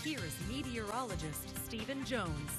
Here is meteorologist Stephen Jones.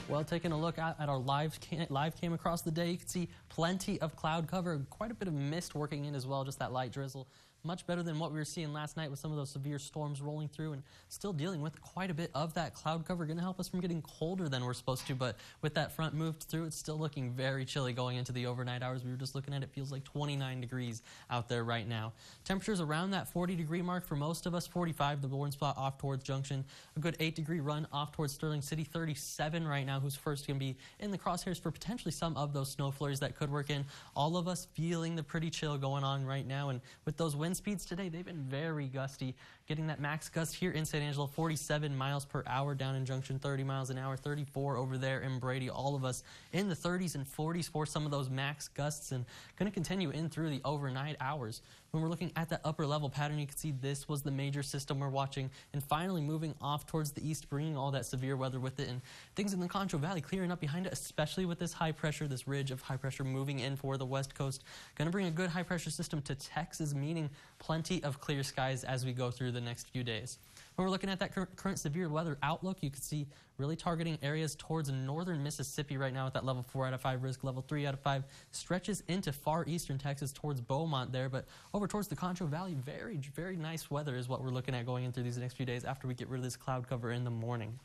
Well, taking a look at our live cam across the day, you can see plenty of cloud cover, quite a bit of mist working in as well, just that light drizzle. Much better than what we were seeing last night with some of those severe storms rolling through, and still dealing with quite a bit of that cloud cover. Going to help us from getting colder than we're supposed to, but with that front moved through, it's still looking very chilly going into the overnight hours. We were just looking at it, feels like 29 degrees out there right now. Temperatures around that 40-degree mark for most of us. 45 the warm spot off towards Junction, a good 8-degree run off towards Sterling City. 37 right now, who's first going to be in the crosshairs for potentially some of those snow flurries that could work in. All of us feeling the pretty chill going on right now, and with those wind speeds today, they've been very gusty. Getting that max gust here in San Angelo, 47 miles per hour, down in Junction 30 miles an hour, 34 over there in Brady. All of us in the 30s and 40s for some of those max gusts, and going to continue in through the overnight hours. When we're looking at that upper level pattern, you can see this was the major system we're watching, and finally moving off towards the east, bringing all that severe weather with it, and things in the Concho Valley clearing up behind it, especially with this high pressure, this ridge of high pressure moving in for the west coast. Going to bring a good high pressure system to Texas, meaning plenty of clear skies as we go through the next few days. When we're looking at that current severe weather outlook, you can see really targeting areas towards northern Mississippi right now with that level 4 out of 5 risk. Level 3 out of 5 stretches into far eastern Texas towards Beaumont there, but over towards the Concho Valley, very, very nice weather is what we're looking at going in through these next few days after we get rid of this cloud cover in the morning.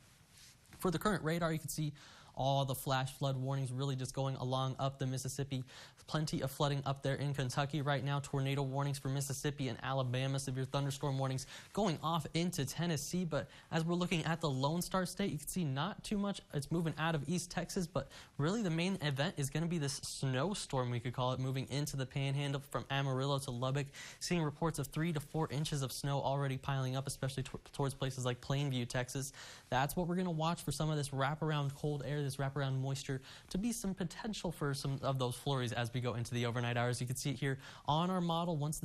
For the current radar, you can see all the flash flood warnings really just going along up the Mississippi. Plenty of flooding up there in Kentucky right now. Tornado warnings for Mississippi and Alabama. Severe thunderstorm warnings going off into Tennessee. But as we're looking at the Lone Star State, you can see not too much. It's moving out of East Texas, but really the main event is going to be this snowstorm, we could call it, moving into the Panhandle from Amarillo to Lubbock. Seeing reports of 3 to 4 inches of snow already piling up, especially towards places like Plainview, Texas. That's what we're going to watch for some of this wraparound cold air, this wraparound moisture, to be some potential for some of those flurries as we go into the overnight hours. You can see it here on our model. Wants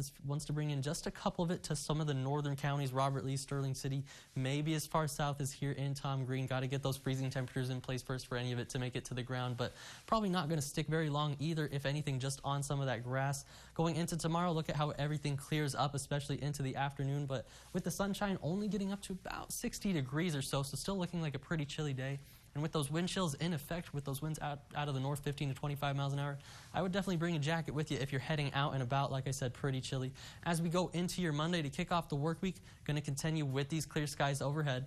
to bring in just a couple of it to some of the northern counties, Robert Lee, Sterling City, maybe as far south as here in Tom Green. Got to get those freezing temperatures in place first for any of it to make it to the ground, but probably not going to stick very long either, if anything, just on some of that grass. Going into tomorrow, look at how everything clears up, especially into the afternoon, but with the sunshine only getting up to about 60 degrees or so, so still looking like a pretty chilly day. And with those wind chills in effect, with those winds out of the north, 15 to 25 miles an hour, I would definitely bring a jacket with you if you're heading out and about. Like I said, pretty chilly. As we go into your Monday to kick off the work week, going to continue with these clear skies overhead.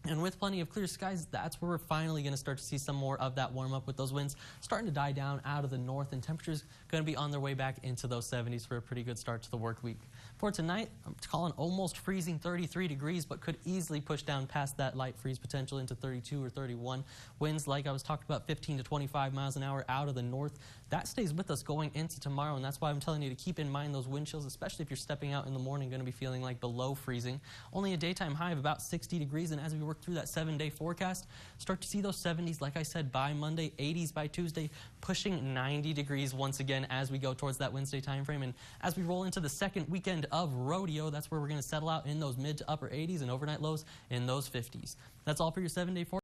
And with plenty of clear skies, that's where we're finally going to start to see some more of that warm up, with those winds starting to die down out of the north, and temperatures going to be on their way back into those 70s for a pretty good start to the work week. For tonight, I'm calling almost freezing, 33 degrees, but could easily push down past that light freeze potential into 32 or 31. Winds, like I was talking about, 15 to 25 miles an hour out of the north. That stays with us going into tomorrow, and that's why I'm telling you to keep in mind those wind chills, especially if you're stepping out in the morning, going to be feeling like below freezing. Only a daytime high of about 60 degrees, and as we work through that 7-day forecast, start to see those 70s, like I said, by Monday, 80s by Tuesday, pushing 90 degrees once again as we go towards that Wednesday time frame. And as we roll into the second weekend of rodeo, that's where we're going to settle out in those mid to upper 80s and overnight lows in those 50s. That's all for your 7-day forecast.